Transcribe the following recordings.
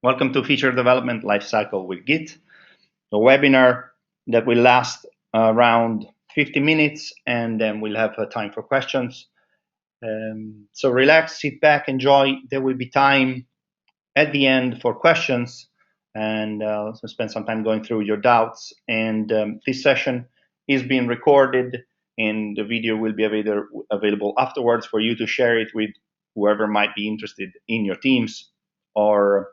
Welcome to Feature Development Lifecycle with Git, a webinar that will last around 50 minutes, and then we'll have time for questions. So relax, sit back, enjoy. There will be time at the end for questions, and so spend some time going through your doubts. And this session is being recorded, and the video will be available afterwards for you to share it with whoever might be interested in your teams, or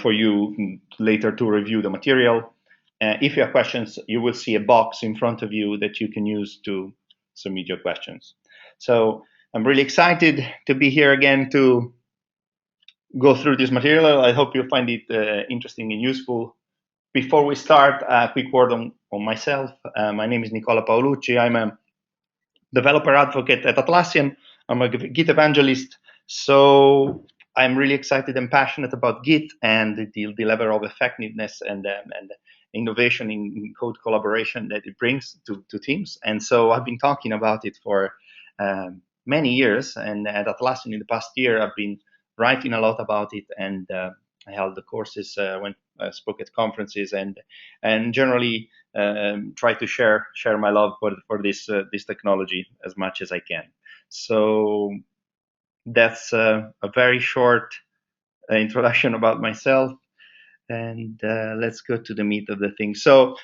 for you later to review the material. If you have questions, you will see a box in front of you that you can use to submit your questions. So I'm really excited to be here again to go through this material. I hope you find it interesting and useful. Before we start, a quick word on myself. My name is Nicola Paolucci. I'm a developer advocate at Atlassian. I'm a Git evangelist. So I'm really excited and passionate about Git and the level of effectiveness and innovation in code collaboration that it brings to teams. And so I've been talking about it for many years. And at Atlassian in the past year, I've been writing a lot about it, and I held the courses, spoke at conferences, and generally try to share my love for this technology as much as I can. So that's a very short introduction about myself, and let's go to the meat of the thing. So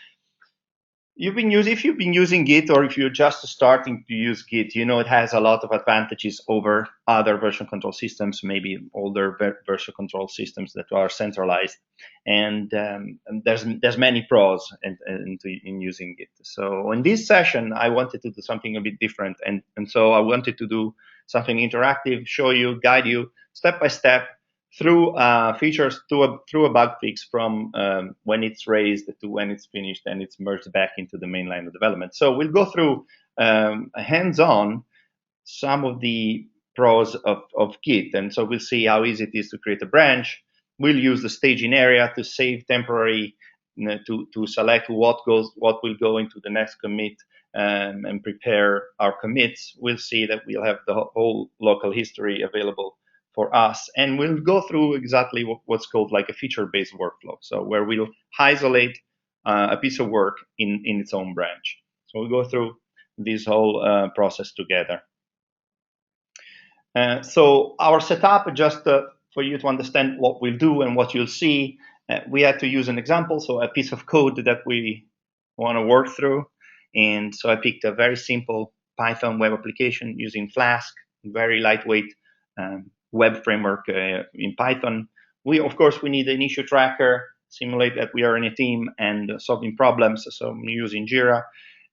if you've been using Git, or if you're just starting to use Git, you know it has a lot of advantages over other version control systems, maybe older version control systems that are centralized, and there's many pros in using Git. So in this session, I wanted to do something a bit different, and so I wanted to do something interactive, show you, guide you step by step through features through a bug fix from when it's raised to when it's finished and it's merged back into the main line of development. So we'll go through hands-on some of the pros of Git, and so we'll see how easy it is to create a branch. We'll use the staging area to save temporary, to select what will go into the next commit, and prepare our commits. We'll see that we'll have the whole local history available for us, and we'll go through exactly what's called like a feature-based workflow, so where we'll isolate a piece of work in its own branch. So we'll go through this whole process together. So our setup, just for you to understand what we'll do and what you'll see, we had to use an example, so a piece of code that we want to work through. And so I picked a very simple Python web application using Flask, very lightweight web framework in Python. Of course, we need an issue tracker, simulate that we are in a team and solving problems. So I'm using Jira,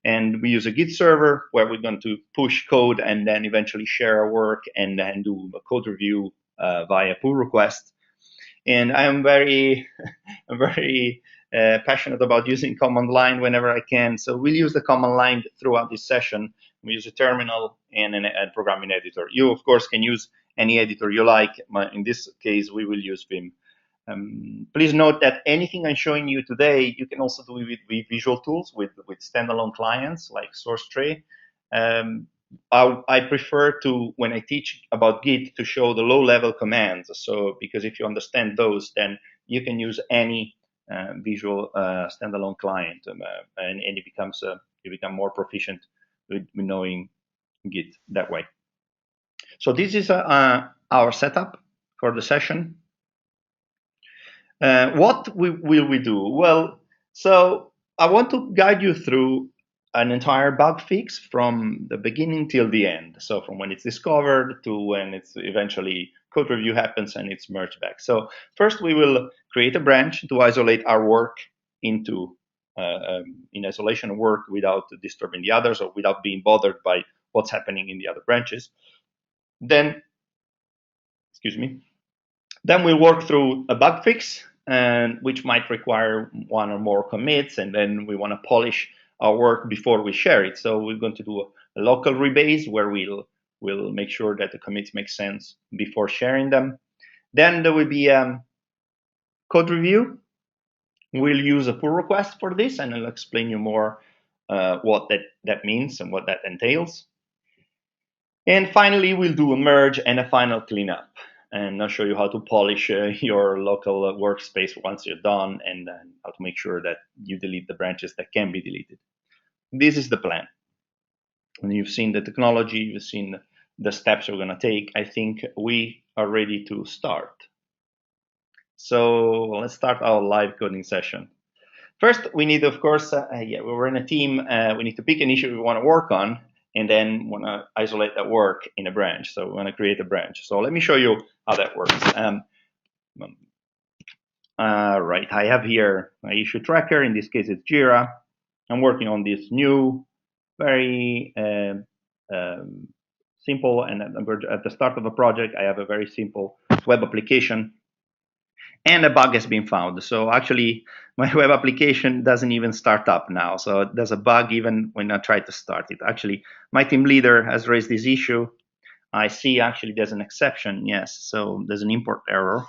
and we use a Git server where we're going to push code and then eventually share our work and then do a code review via pull request. And I'm very, very passionate about using command line whenever I can. So we'll use the command line throughout this session. We use a terminal and a programming editor. You, of course, can use any editor you like. In this case, we will use Vim. Please note that anything I'm showing you today, you can also do with visual tools, with standalone clients like SourceTree. I prefer to, when I teach about Git, to show the low-level commands. So because if you understand those, then you can use any visual standalone client, and it becomes you become more proficient with knowing Git that way. So this is our setup for the session. What will we do? Well, so I want to guide you through an entire bug fix from the beginning till the end. So from when it's discovered to when it's eventually code review happens and it's merged back. So first we will create a branch to isolate our work into in isolation work without disturbing the others or without being bothered by what's happening in the other branches. Then, excuse me, then we'll work through a bug fix, and which might require one or more commits, and then we want to polish our work before we share it. So we're going to do a local rebase where we'll make sure that the commits make sense before sharing them. Then there will be code review. We'll use a pull request for this, and I'll explain you more what that means and what that entails. And finally, we'll do a merge and a final cleanup. And I'll show you how to polish your local workspace once you're done, and then how to make sure that you delete the branches that can be deleted. This is the plan. And you've seen the technology, you've seen the steps we're going to take. I think we are ready to start. So let's start our live coding session. First, we need, of course, we're in a team. We need to pick an issue we want to work on, and then want to isolate that work in a branch. So we want to create a branch. So let me show you how that works. Right, I have here my issue tracker. In this case, it's Jira. I'm working on this new, very simple, and at the start of a project, I have a very simple web application, and a bug has been found. So actually, my web application doesn't even start up now. So there's a bug even when I try to start it. Actually, my team leader has raised this issue. I see actually there's an exception. Yes, so there's an import error.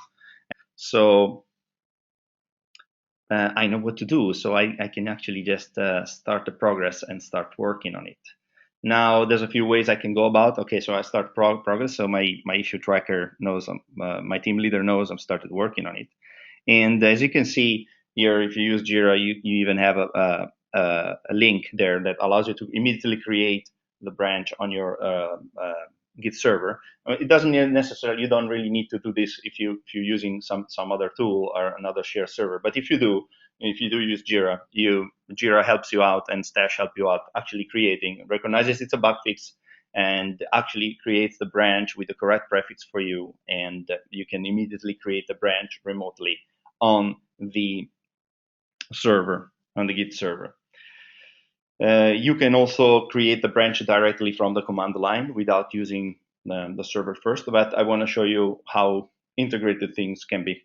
So I know what to do. So I can actually just start the progress and start working on it. Now, there's a few ways I can go about. Okay, so I start progress. So my issue tracker knows, my team leader knows I'm started working on it. And as you can see here, if you use Jira, you even have a link there that allows you to immediately create the branch on your Git server. It doesn't necessarily, you don't really need to do this if you're using some other tool or another shared server. But if you do use Jira, Jira helps you out, and Stash help you out actually creating, recognizes it's a bug fix, and actually creates the branch with the correct prefix for you, and you can immediately create the branch remotely on the server, on the Git server. You can also create the branch directly from the command line without using the server first, but I want to show you how integrated things can be.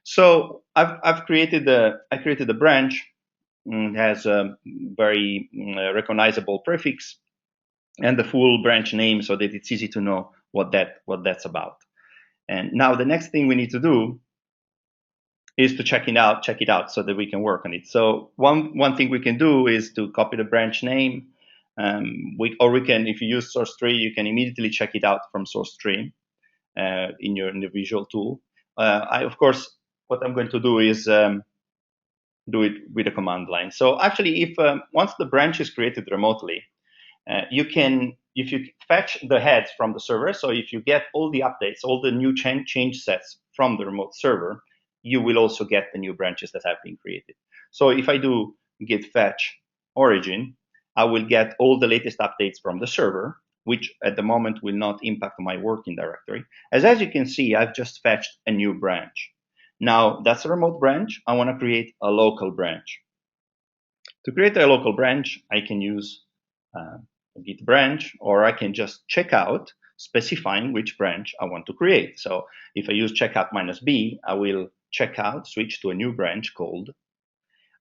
So I created the branch. It has a very recognizable prefix and the full branch name, so that it's easy to know what that's about. And now the next thing we need to do is to check it out so that we can work on it. So one thing we can do is to copy the branch name. We can, if you use source tree, you can immediately check it out from source tree in the visual tool. Of course, what I'm going to do is do it with a command line. So actually, if once the branch is created remotely, you can, if you fetch the heads from the server, so if you get all the updates, all the new change sets from the remote server, you will also get the new branches that have been created. So if I do git fetch origin, I will get all the latest updates from the server, which at the moment will not impact my working directory. As you can see, I've just fetched a new branch. Now, that's a remote branch. I want to create a local branch. To create a local branch, I can use a git branch, or I can just check out specifying which branch I want to create. So if I use checkout -b, I will check out, switch to a new branch called.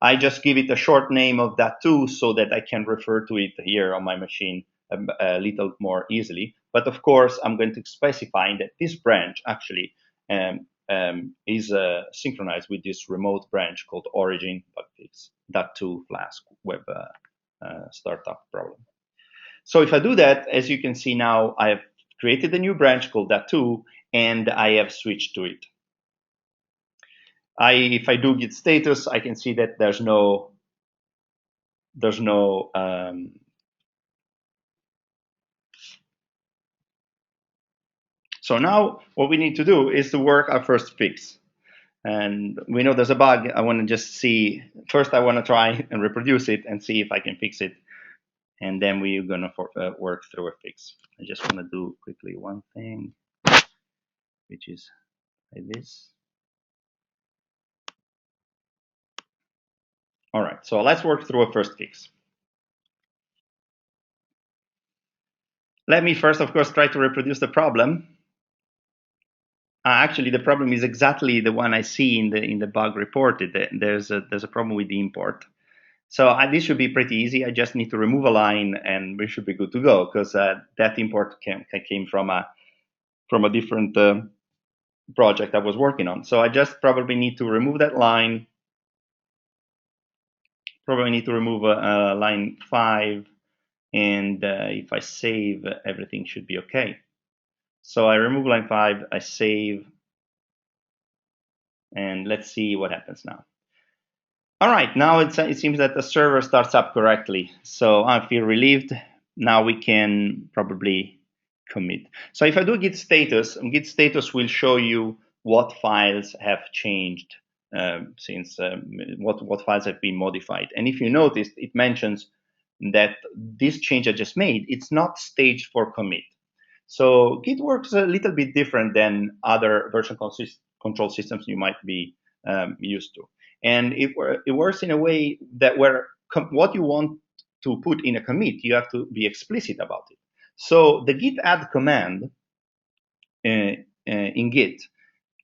I just give it a short name of that too, so that I can refer to it here on my machine a little more easily. But of course, I'm going to specify that this branch actually is synchronized with this remote branch called origin bugfix.to Flask web startup problem. So if I do that, as you can see now, I have created a new branch called that2, and I have switched to it. If I do git status, I can see that there's no so now what we need to do is to work our first fix. And we know there's a bug. I want to just see, first I want to try and reproduce it and see if I can fix it. And then we're going to work through a fix. I just want to do quickly one thing, which is like this. All right, so let's work through a first fix. Let me first, of course, try to reproduce the problem. Actually, the problem is exactly the one I see in the bug reported. There's a problem with the import. So this should be pretty easy. I just need to remove a line, and we should be good to go, because that import came from a different project I was working on. So I just probably need to remove that line. Probably need to remove line 5 And if I save, everything should be okay. So I remove line 5, I save, and let's see what happens now. All right, now it seems that the server starts up correctly. So I feel relieved. Now we can probably commit. So if I do git status will show you what files have changed since what files have been modified. And if you noticed, it mentions that this change I just made, it's not staged for commit. So Git works a little bit different than other version control systems you might be used to. And it works in a way that where what you want to put in a commit, you have to be explicit about it. So the git add command in Git,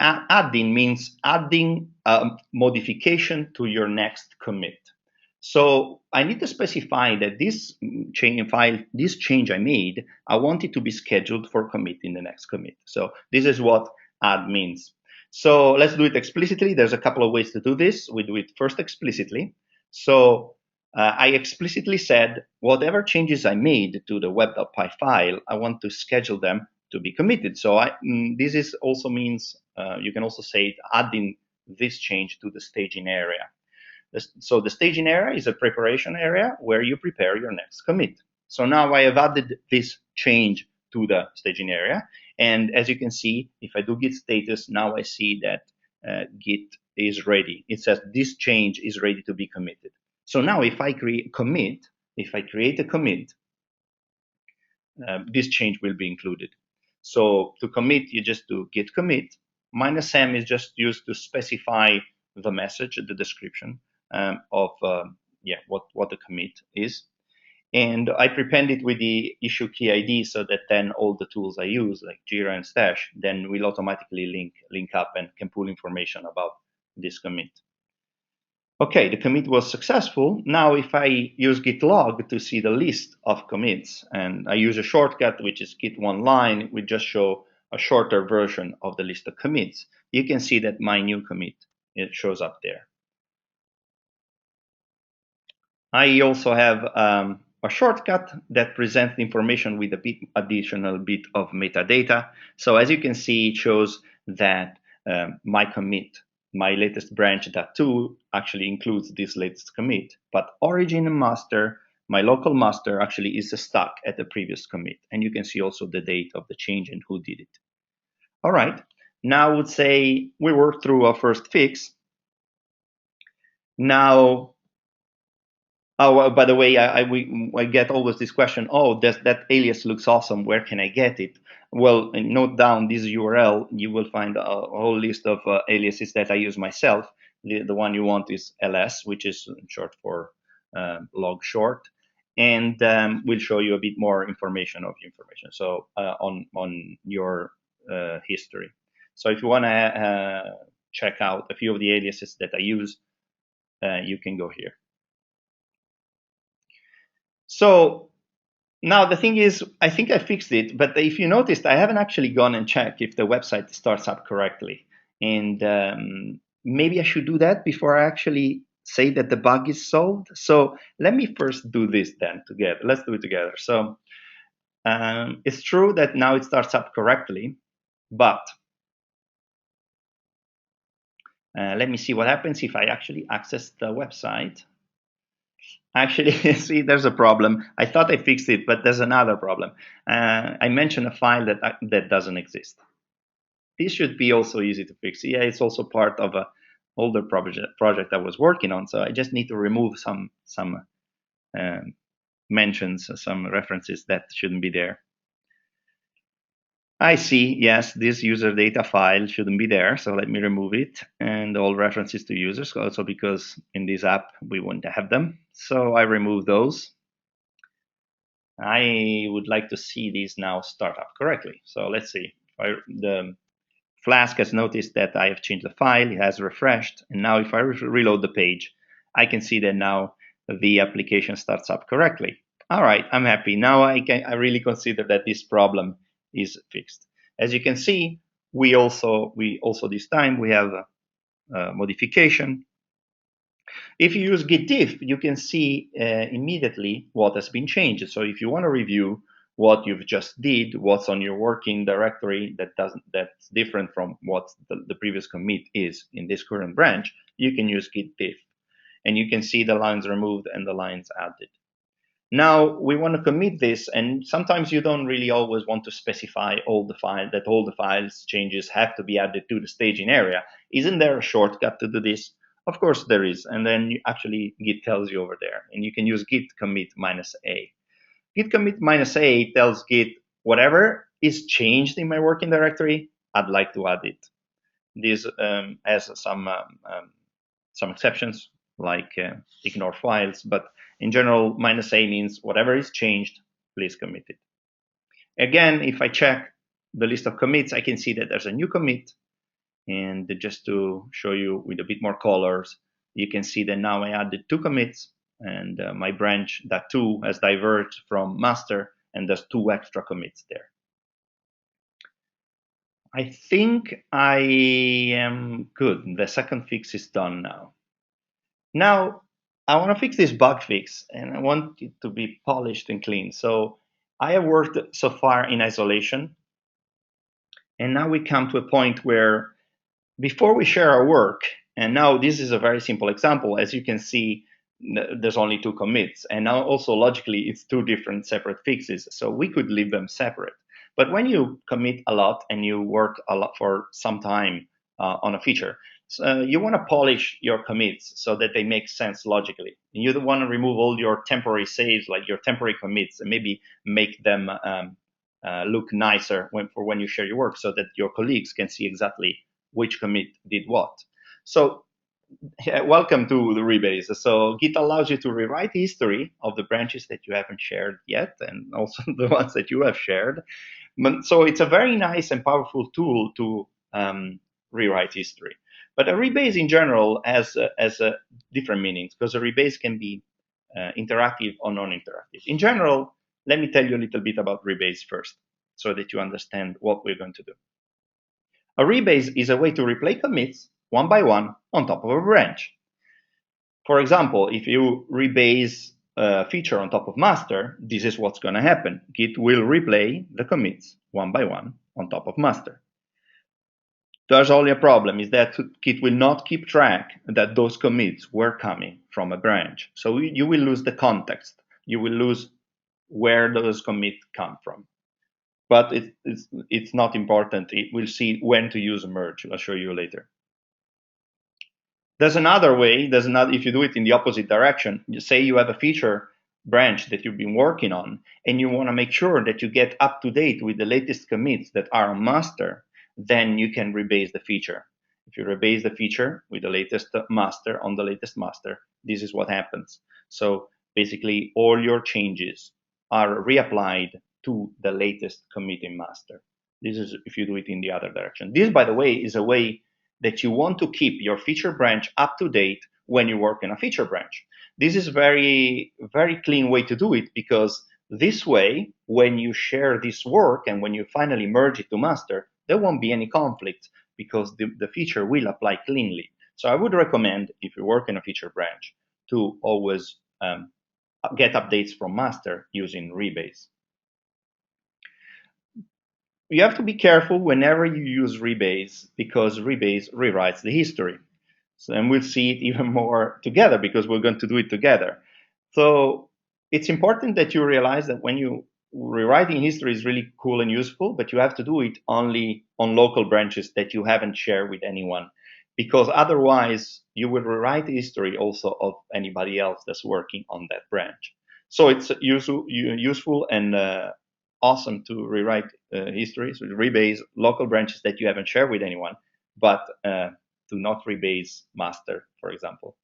adding means adding a modification to your next commit. So I need to specify that this change I made, I want it to be scheduled for commit in the next commit. So this is what add means. So let's do it explicitly. There's a couple of ways to do this. We do it first explicitly. So I explicitly said whatever changes I made to the web.py file, I want to schedule them to be committed. So this is also means you can also say adding this change to the staging area. So the staging area is a preparation area where you prepare your next commit. So now I have added this change to the staging area. And as you can see, if I do git status, now I see that Git is ready. It says this change is ready to be committed. So now if I create a commit, this change will be included. So to commit, you just do git commit. -m is just used to specify the message, the description of what the commit is. And I prepend it with the issue key ID so that then all the tools I use, like Jira and Stash, then will automatically link up and can pull information about this commit. Okay, the commit was successful. Now if I use git log to see the list of commits, and I use a shortcut, which is git one line, it will just show a shorter version of the list of commits. You can see that my new commit, it shows up there. I also have a shortcut that presents the information with a additional bit of metadata. So as you can see, it shows that my commit, my latest branch.2 actually includes this latest commit, but origin and master, my local master actually is stuck at the previous commit. And you can see also the date of the change and who did it. All right, now I would say we worked through our first fix. Now, oh, by the way, I get always this question, oh, that alias looks awesome, where can I get it? Well, note down this URL, you will find a whole list of aliases that I use myself. The one you want is ls, which is short for log short, and we'll show you a bit more information so on your history. So if you want to check out a few of the aliases that I use, you can go here. So now the thing is, I think I fixed it, but if you noticed, I haven't actually gone and checked if the website starts up correctly. And maybe I should do that before I actually say that the bug is solved. So let me first do this then together. Let's do it together. So it's true that now it starts up correctly, but let me see what happens if I actually access the website. Actually, see, there's a problem. I thought I fixed it, but there's another problem. I mentioned a file that doesn't exist. This should be also easy to fix. Yeah, it's also part of a older project I was working on. So I just need to remove some mentions, some references that shouldn't be there. I see, yes, this user data file shouldn't be there. So let me remove it, and all references to users, also because in this app we won't have them. So I remove those. I would like to see these now start up correctly. So let's see. The Flask has noticed that I have changed the file, it has refreshed, and now if I reload the page, I can see that now the application starts up correctly. All right, I'm happy. Now I really consider that this problem is fixed. As you can see, we also this time we have a modification. If you use git diff, you can see immediately what has been changed. So if you want to review what you've just did, what's on your working directory that's different from what the previous commit is in this current branch, you can use git diff, and you can see the lines removed and the lines added. Now we want to commit this, and sometimes you don't really always want to specify all the files changes have to be added to the staging area. Isn't there a shortcut to do this? Of course there is, and then actually Git tells you over there, and you can use git commit -a. Git commit -a tells Git whatever is changed in my working directory, I'd like to add it. This has some exceptions, like ignore files, but in general, -a means whatever is changed, please commit it. Again, if I check the list of commits, I can see that there's a new commit. And just to show you with a bit more colors, you can see that now I added 2 commits, and my branch, that 2, has diverged from master, and there's 2 extra commits there. I think I am good. The second fix is done now. Now, I want to fix this bug fix, and I want it to be polished and clean. So I have worked so far in isolation, and now we come to a point where before we share our work, and now this is a very simple example, as you can see, there's only 2 commits, and now also logically it's 2 different separate fixes, so we could leave them separate. But when you commit a lot and you work a lot for some time on a feature, you want to polish your commits so that they make sense logically. And you don't want to remove all your temporary saves, like your temporary commits, and maybe make them look nicer when you share your work, so that your colleagues can see exactly which commit did what. So welcome to the Rebase. So Git allows you to rewrite history of the branches that you haven't shared yet, and also the ones that you have shared. So it's a very nice and powerful tool to rewrite history. But a rebase in general has different meanings, because a rebase can be interactive or non-interactive. In general, let me tell you a little bit about rebase first, so that you understand what we're going to do. A rebase is a way to replay commits one by one on top of a branch. For example, if you rebase a feature on top of master, this is what's going to happen. Git will replay the commits one by one on top of master. There's only a problem, is that Git will not keep track that those commits were coming from a branch. So you will lose the context. You will lose where those commits come from. But it's not important. It will see when to use a merge. I'll show you later. There's another way. If you do it in the opposite direction, you say you have a feature branch that you've been working on, and you want to make sure that you get up to date with the latest commits that are on master, then you can rebase the feature. If you rebase the feature with the latest master on the latest master, this is what happens. So basically, all your changes are reapplied to the latest commit in master. This is if you do it in the other direction. This, by the way, is a way that you want to keep your feature branch up to date when you work in a feature branch. This is very, very clean way to do it, because this way, when you share this work and when you finally merge it to master, there won't be any conflict, because the feature will apply cleanly. So I would recommend, if you work in a feature branch, to always get updates from master using Rebase. You have to be careful whenever you use Rebase, because Rebase rewrites the history. So, and we'll see it even more together, because we're going to do it together. So it's important that you realize that when you rewriting history is really cool and useful, but you have to do it only on local branches that you haven't shared with anyone, because otherwise you will rewrite history also of anybody else that's working on that branch. So it's useful and awesome to rewrite history, so rebase local branches that you haven't shared with anyone, but do not rebase master, for example.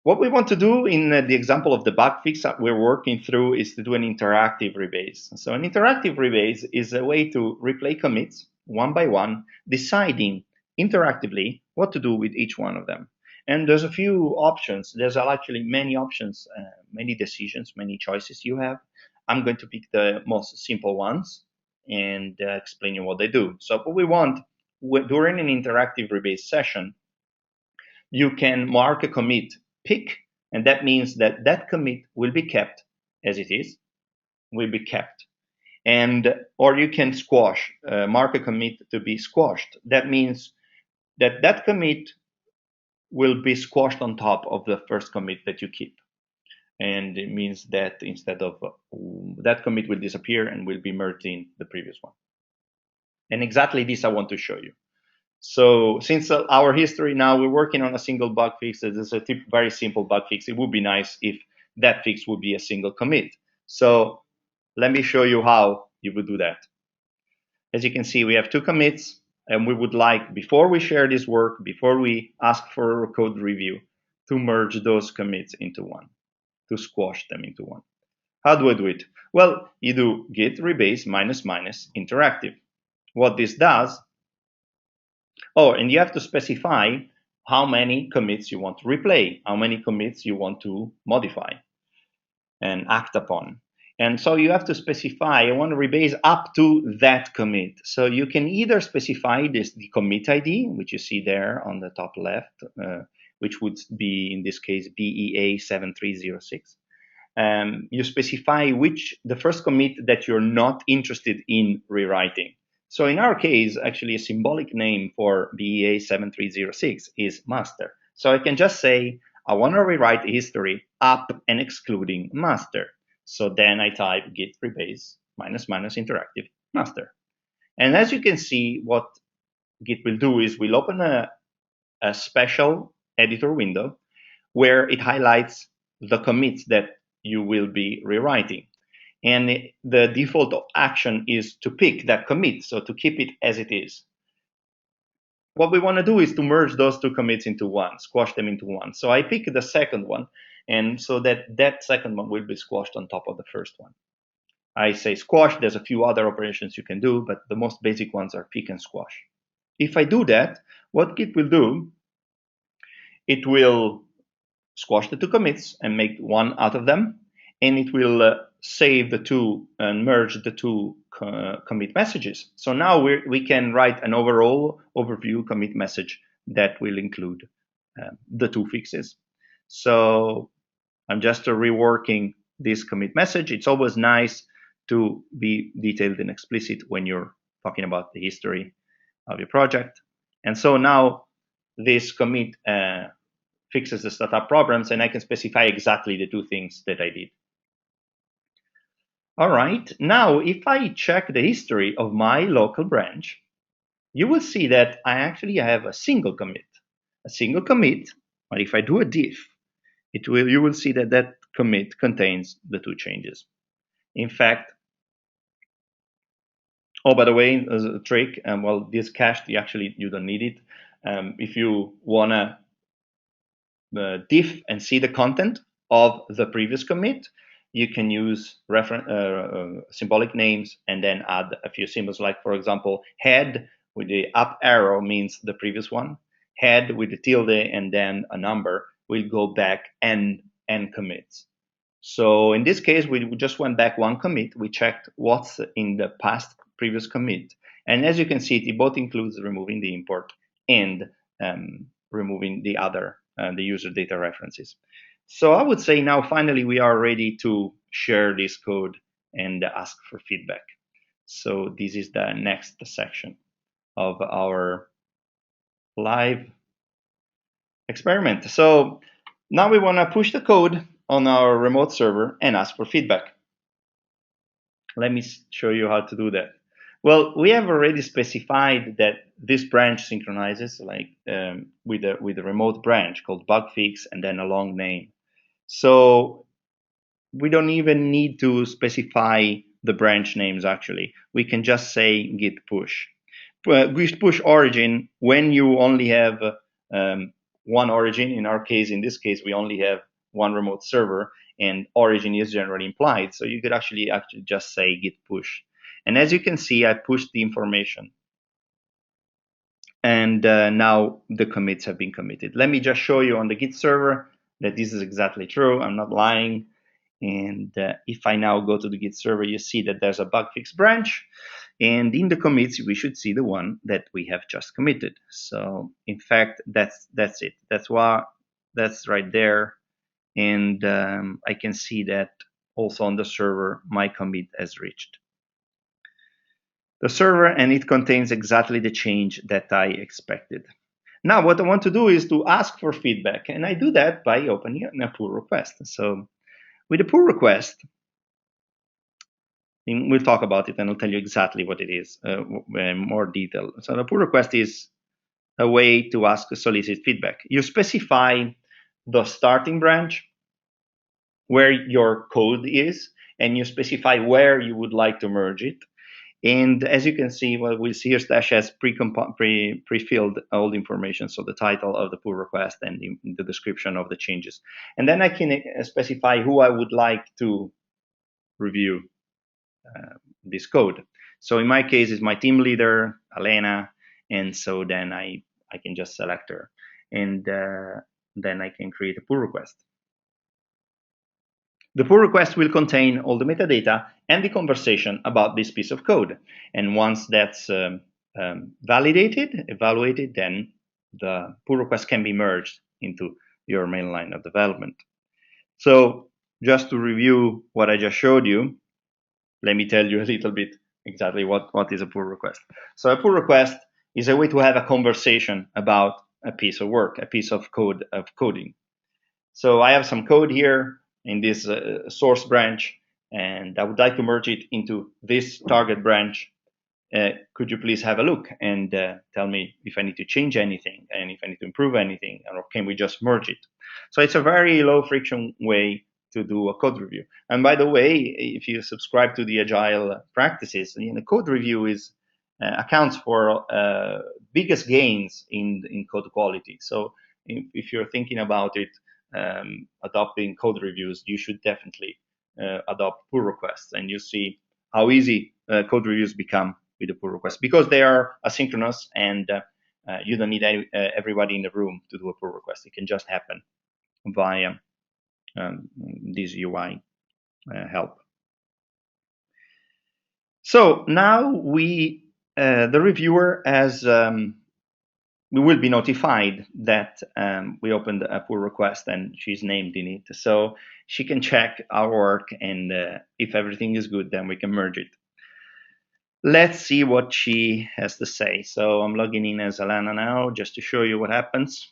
What we want to do in the example of the bug fix that we're working through is to do an interactive rebase. So an interactive rebase is a way to replay commits one by one, deciding interactively what to do with each one of them. And there's a few options. There's actually many options, many decisions, many choices you have. I'm going to pick the most simple ones and explain you what they do. So what we want during an interactive rebase session you can mark a commit pick, and that means that that commit will be kept as it is, will be kept. And or you can squash, mark a commit to be squashed. That means that that commit will be squashed on top of the first commit that you keep. And it means that instead of that commit will disappear and will be merged in the previous one. And exactly this I want to show you. So since our history now, we're working on a single bug fix. This is a very simple bug fix. It would be nice if that fix would be a single commit. So let me show you how you would do that. As you can see, we have two commits, and we would like, before we share this work, before we ask for a code review, to merge those commits into one, to squash them into one. How do I do it? Well, you do git rebase ---- interactive. What this does, oh, and you have to specify how many commits you want to replay, how many commits you want to modify and act upon. And so you have to specify, I want to rebase up to that commit. So you can either specify the commit ID, which you see there on the top left, which would be, in this case, BEA7306. You specify the first commit that you're not interested in rewriting. So in our case, actually a symbolic name for BEA7306 is master. So I can just say, I want to rewrite history up and excluding master. So then I type git rebase ---- interactive master. And as you can see, what Git will do is we'll open a special editor window where it highlights the commits that you will be rewriting. And the default action is to pick that commit, so to keep it as it is. What we want to do is to merge those two commits into one, squash them into one. So I pick the second one, and so that second one will be squashed on top of the first one. I say squash. There's a few other operations you can do, but the most basic ones are pick and squash. If I do that, what Git will do, it will squash the two commits and make one out of them, and it will save the two and merge the two commit messages. So now we can write an overall overview commit message that will include the two fixes. So I'm just reworking this commit message. It's always nice to be detailed and explicit when you're talking about the history of your project. And so now this commit fixes the startup problems, and I can specify exactly the two things that I did. All right, now if I check the history of my local branch, you will see that I actually have a single commit. But if I do a diff, you will see that that commit contains the two changes. In fact, oh, by the way, as a trick, well, this cached, you don't need it. If you wanna diff and see the content of the previous commit, you can use symbolic names and then add a few symbols, like, for example, head with the up arrow means the previous one. Head with the tilde and then a number will go back n commits. So in this case, we just went back one commit. We checked what's in the past previous commit. And as you can see, it both includes removing the import and removing the other, the user data references. So I would say now finally we are ready to share this code and ask for feedback. So this is the next section of our live experiment. So now we want to push the code on our remote server and ask for feedback. Let me show you how to do that. Well, we have already specified that this branch synchronizes with a remote branch called bugfix and then a long name. So we don't even need to specify the branch names actually. We can just say git push. Git push origin when you only have one origin. In this case, we only have one remote server, and origin is generally implied. So you could actually just say git push. And as you can see, I pushed the information. And now the commits have been committed. Let me just show you on the Git server that this is exactly true. I'm not lying. And if I now go to the Git server, you see that there's a bug fix branch. And in the commits, we should see the one that we have just committed. So in fact, that's it. That's right there. And I can see that also on the server, my commit has reached the server, and it contains exactly the change that I expected. Now, what I want to do is to ask for feedback, and I do that by opening a pull request. So with a pull request, we'll talk about it, and I'll tell you exactly what it is in more detail. So the pull request is a way to ask solicit feedback. You specify the starting branch where your code is, and you specify where you would like to merge it. And as you can see, what we'll see here, Stash has pre-filled all the information, so the title of the pull request and the description of the changes. And then I can specify who I would like to review this code. So in my case, it's my team leader, Elena, and so then I can just select her, and then I can create a pull request. The pull request will contain all the metadata and the conversation about this piece of code. And once that's evaluated, then the pull request can be merged into your main line of development. So just to review what I just showed you, let me tell you a little bit exactly what is a pull request. So a pull request is a way to have a conversation about a piece of work, a piece of coding. So I have some code here in this source branch, and I would like to merge it into this target branch. Could you please have a look and tell me if I need to change anything and if I need to improve anything, or can we just merge it? So it's a very low friction way to do a code review. And by the way, if you subscribe to the agile practices, code review accounts for biggest gains in code quality. So if you're thinking about it, adopting code reviews, you should definitely adopt pull requests, and you see how easy code reviews become with the pull request, because they are asynchronous, and you don't need everybody in the room to do a pull request. It can just happen via this UI help. So now the reviewer will be notified that we opened a pull request and she's named in it. So she can check our work, and if everything is good, then we can merge it. Let's see what she has to say. So I'm logging in as Alana now, just to show you what happens.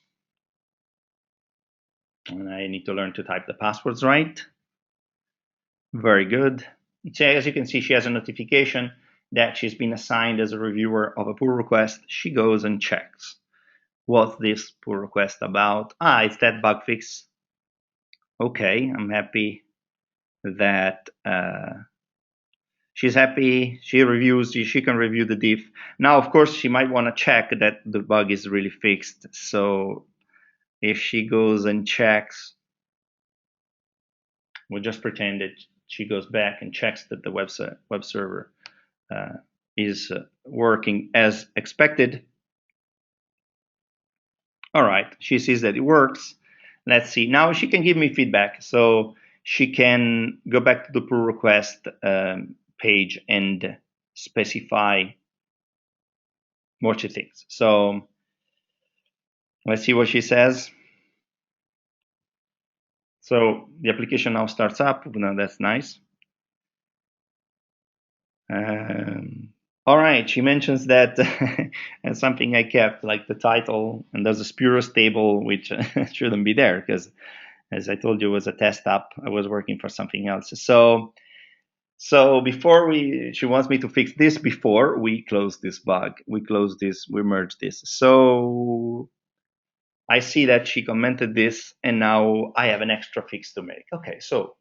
And I need to learn to type the passwords right. Very good. So as you can see, she has a notification that she's been assigned as a reviewer of a pull request. She goes and checks what's this pull request about. It's that bug fix. Okay, I'm happy that she's happy. She can review the diff. Now, of course, she might want to check that the bug is really fixed. So if she goes and checks, we'll just pretend that she goes back and checks that the web server is working as expected. All right, she sees that it works. Let's see. Now she can give me feedback. So she can go back to the pull request page and specify what she thinks. So let's see what she says. So the application now starts up. Now that's nice. All right, she mentions that and something I kept, like the title, and there's a Spurious table, which shouldn't be there because, as I told you, it was a test app. I was working for something else. So before she wants me to fix this before we close this bug. We merge this. So I see that she commented this, and now I have an extra fix to make. Okay, so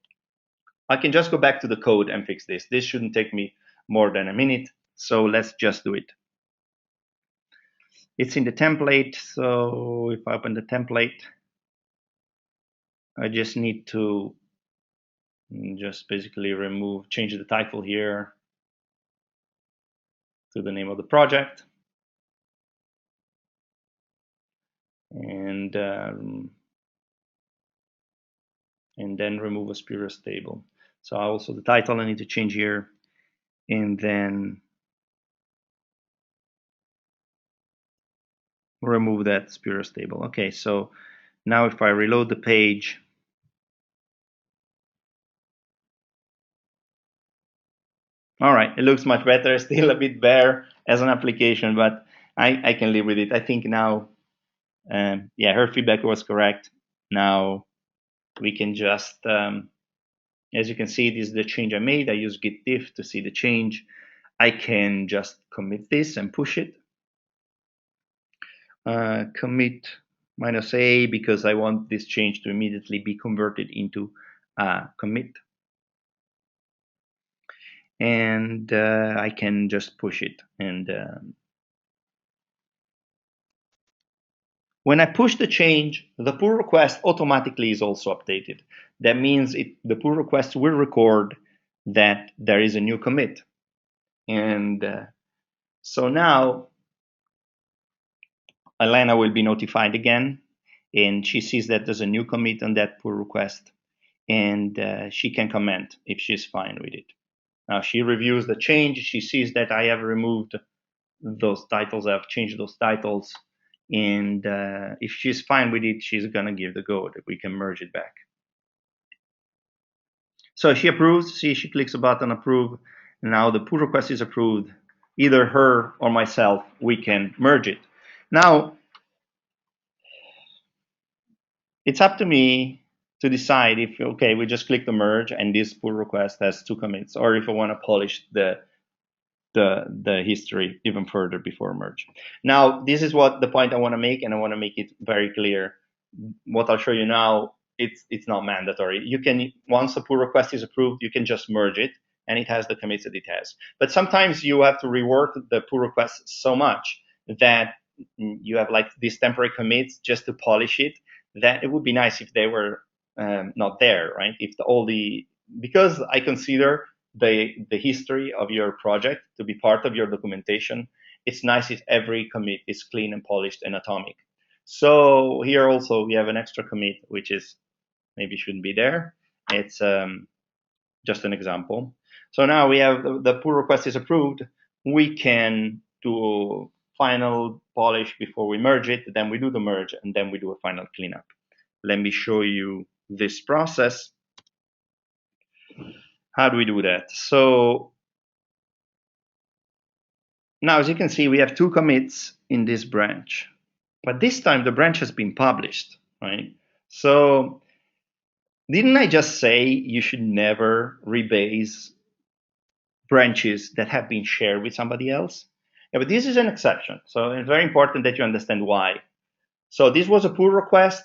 I can just go back to the code and fix this. This shouldn't take me more than a minute. So let's just do it. It's in the template. So if I open the template, I just need to just basically change the title here to the name of the project. And then remove a spurious table. So also the title I need to change here, and then remove that spurious table. Okay, so now if I reload the page, all right, it looks much better. Still a bit bare as an application, but I can live with it. I think now, yeah, her feedback was correct. Now we can just, as you can see, this is the change I made. I use git diff to see the change. I can just commit this and push it. Commit -a because I want this change to immediately be converted into commit. And I can just push it. And when I push the change, the pull request automatically is also updated. That means the pull request will record that there is a new commit. And so now Elena will be notified again, and she sees that there's a new commit on that pull request, and she can comment if she's fine with it. Now she reviews the change. She sees that I have removed those titles. I've changed those titles. And if she's fine with it, she's going to give the go that we can merge it back. So she approves. See, she clicks a button, approve. Now the pull request is approved. Either her or myself, we can merge it. Now, it's up to me to decide if, okay, we just click the merge and this pull request has 2 commits, or if I want to polish the history even further before merge. Now, this is what the point I want to make, and I want to make it very clear. What I'll show you now, it's not mandatory. You can, once a pull request is approved, you can just merge it, and it has the commits that it has. But sometimes you have to rework the pull request so much that you have like these temporary commits just to polish it, that it would be nice if they were not there, right? If because I consider the history of your project to be part of your documentation, it's nice if every commit is clean and polished and atomic. So here also we have an extra commit, which is maybe shouldn't be there. It's just an example. So now we have the pull request is approved. We can do final polish before we merge it. Then we do the merge, and then we do a final cleanup. Let me show you this process. How do we do that? So now, as you can see, we have 2 commits in this branch, but this time the branch has been published, right? So didn't I just say you should never rebase branches that have been shared with somebody else? Yeah, but this is an exception. So it's very important that you understand why. So this was a pull request.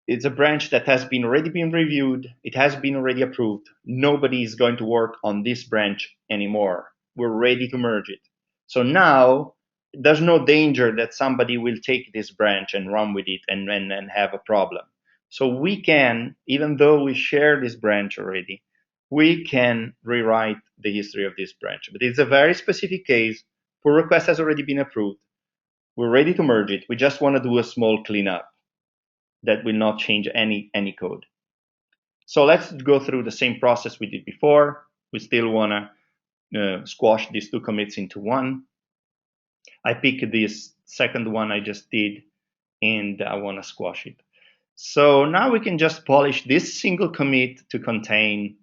It's a branch that has been already been reviewed. It has been already approved. Nobody is going to work on this branch anymore. We're ready to merge it. So now there's no danger that somebody will take this branch and run with it and have a problem. So we can, even though we share this branch already, we can rewrite the history of this branch. But it's a very specific case. Pull request has already been approved. We're ready to merge it. We just want to do a small cleanup that will not change any code. So let's go through the same process we did before. We still want to squash these 2 commits into one. I pick this second one I just did, and I want to squash it. So now we can just polish this single commit to contain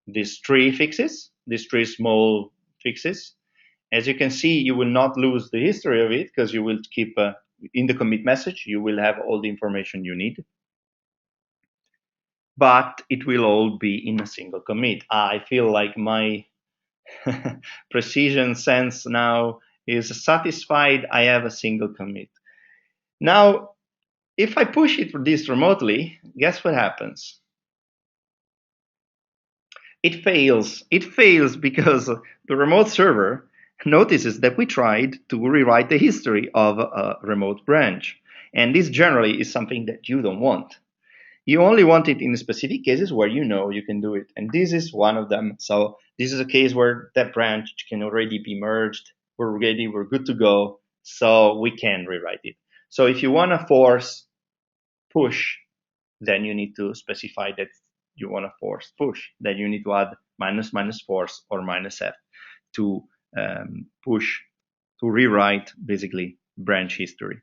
these 3 fixes, these 3 small fixes. As you can see, you will not lose the history of it because you will keep in the commit message, you will have all the information you need. But it will all be in a single commit. I feel like my precision sense now is satisfied. I have a single commit. Now, if I push it this remotely, guess what happens? It fails. It fails because the remote server notices that we tried to rewrite the history of a remote branch. And this generally is something that you don't want. You only want it in specific cases where you know you can do it. And this is one of them. So this is a case where that branch can already be merged. We're ready, we're good to go. So we can rewrite it. So if you want to force push, then you need to specify that you want to force push. Then you need to add minus force or minus F to push, to rewrite basically branch history.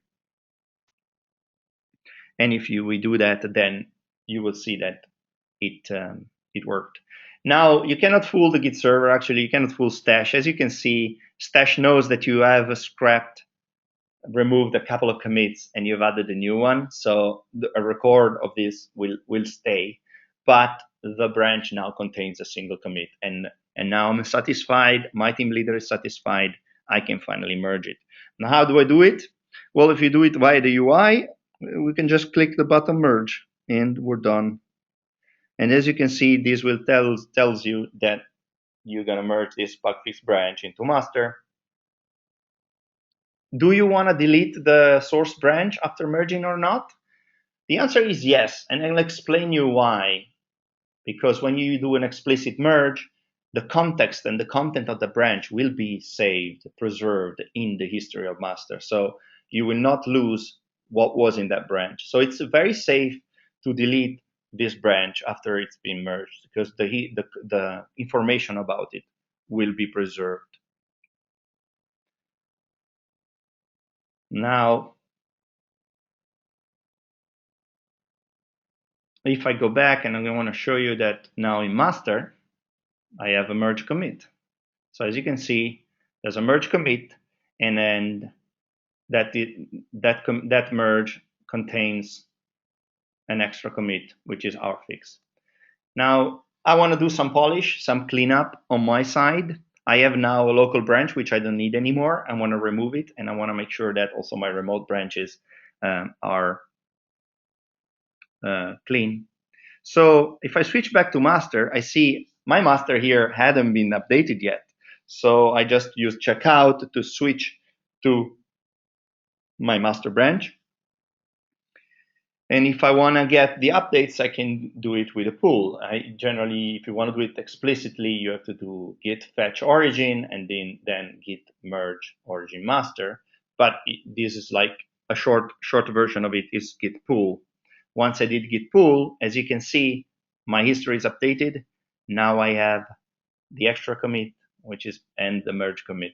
And if we do that, then you will see that it worked. Now, you cannot fool the Git server. Actually, you cannot fool Stash. As you can see, Stash knows that you have scrapped, removed a couple of commits, and you've added a new one. So a record of this will stay, but the branch now contains a single commit. And now I'm satisfied. My team leader is satisfied. I can finally merge it. Now, how do I do it? Well, if you do it via the UI, we can just click the button merge, and we're done. And as you can see, this will tells you that you're gonna merge this bug fix branch into master. Do you want to delete the source branch after merging or not? The answer is yes, and I'll explain you why. Because when you do an explicit merge, the context and the content of the branch will be saved, preserved in the history of master. So you will not lose what was in that branch. So it's very safe to delete this branch after it's been merged, because the information about it will be preserved. Now, if I go back and I'm going to want to show you that now in master, I have a merge commit. So as you can see, there's a merge commit, and then that merge contains an extra commit, which is our fix. Now, I want to do some polish, some cleanup on my side. I have now a local branch, which I don't need anymore. I want to remove it, and I want to make sure that also my remote branches are clean. So if I switch back to master, I see my master here hadn't been updated yet. So I just use checkout to switch to my master branch. And if I want to get the updates, I can do it with a pull. Generally, if you want to do it explicitly, you have to do git fetch origin and then git merge origin master. But this is like a short version of it is git pull. Once I did git pull, as you can see, my history is updated. Now I have the extra commit, and the merge commit.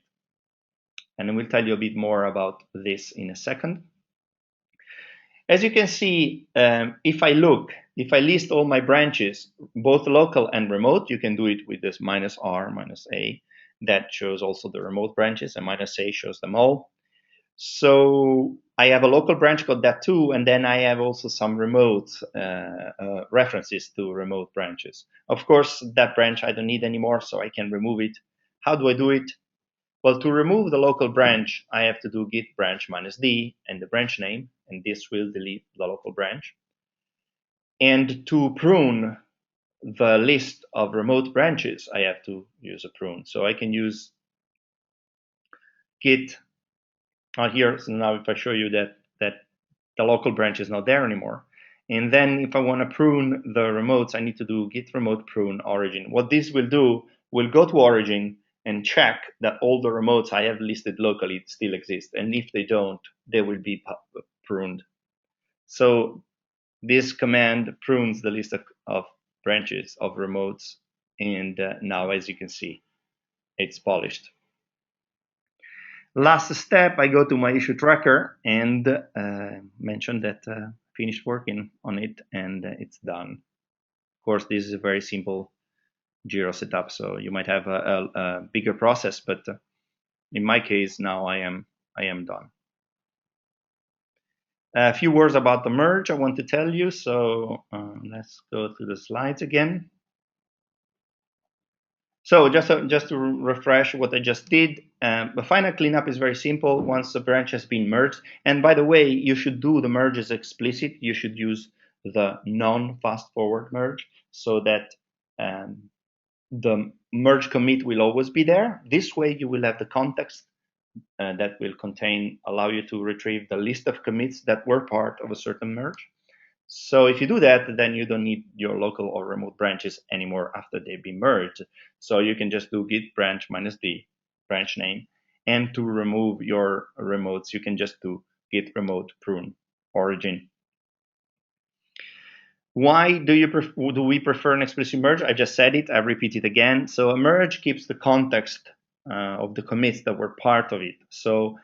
And I will tell you a bit more about this in a second. As you can see, if I list all my branches, both local and remote, you can do it with this -R, -A. That shows also the remote branches, and -A shows them all. So I have a local branch called that too, and then I have also some remote references to remote branches. Of course, that branch I don't need anymore, so I can remove it. How do I do it? Well, to remove the local branch, I have to do git branch -d and the branch name, and this will delete the local branch. And to prune the list of remote branches, I have to use a prune. So I can use git here. So now if I show you that the local branch is not there anymore, and then if I want to prune the remotes, I need to do git remote prune origin. What this will do will go to origin and check that all the remotes I have listed locally still exist, and if they don't, they will be pruned. So this command prunes the list of branches of remotes, and now as you can see, it's polished. Last step, I go to my issue tracker and mention that finished working on it, and it's done. Of course, this is a very simple Jira setup, so you might have a bigger process, but in my case, now I am done. A few words about the merge I want to tell you, so let's go to the slides again. So just to refresh what I just did, the final cleanup is very simple once the branch has been merged. And by the way, you should do the merges explicit. You should use the non-fast forward merge so that the merge commit will always be there. This way you will have the context that will allow you to retrieve the list of commits that were part of a certain merge. So if you do that, then you don't need your local or remote branches anymore after they've been merged. So you can just do git branch -d branch name. And to remove your remotes, you can just do git remote prune origin. Why do we prefer an explicit merge? I just said it, I repeat it again. So a merge keeps the context of the commits that were part of it. So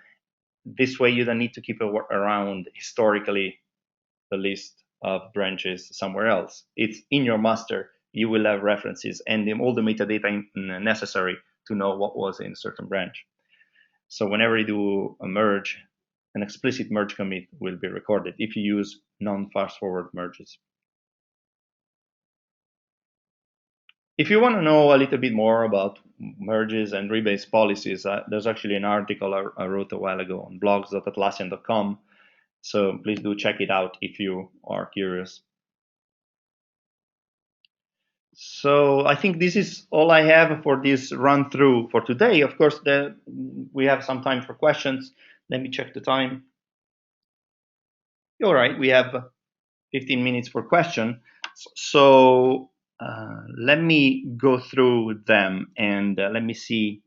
this way you don't need to keep around historically the list of branches somewhere else. It's in your master. You will have references and all the metadata necessary to know what was in a certain branch. So whenever you do a merge, an explicit merge commit will be recorded if you use non-fast forward merges. If you want to know a little bit more about merges and rebase policies, there's actually an article I wrote a while ago on blogs.atlassian.com. So please do check it out if you are curious. So I think this is all I have for this run through for today. Of course, we have some time for questions. Let me check the time. All right, we have 15 minutes for question. So let me go through them and let me see.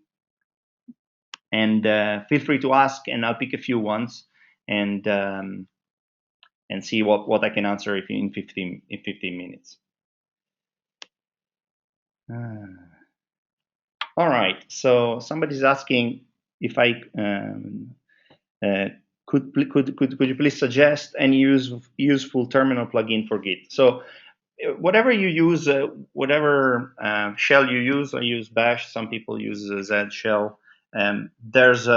And feel free to ask, and I'll pick a few ones and see what I can answer if in 15 minutes. All right. So somebody's asking if I could you please suggest any useful terminal plugin for Git? So whatever you use, whatever shell you use, I use Bash. Some people use Z shell. There's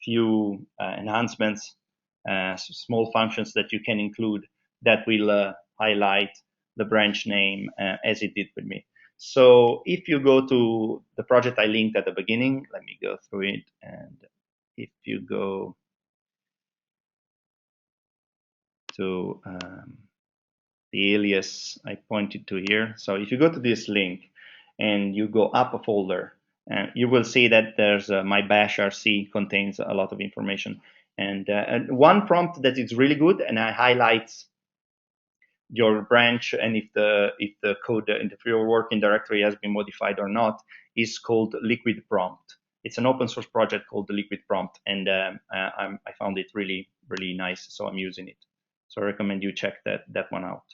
few enhancements, small functions that you can include that will highlight the branch name as it did with me. So if you go to the project I linked at the beginning, let me go through it. And if you go to the alias I pointed to here, so if you go to this link and you go up a folder, you will see that there's my bash RC contains a lot of information. And one prompt that is really good, and I highlights your branch and if the code if your working directory has been modified or not, is called Liquid Prompt. It's an open source project called the Liquid Prompt, and I found it really nice, so I'm using it. So I recommend you check that one out.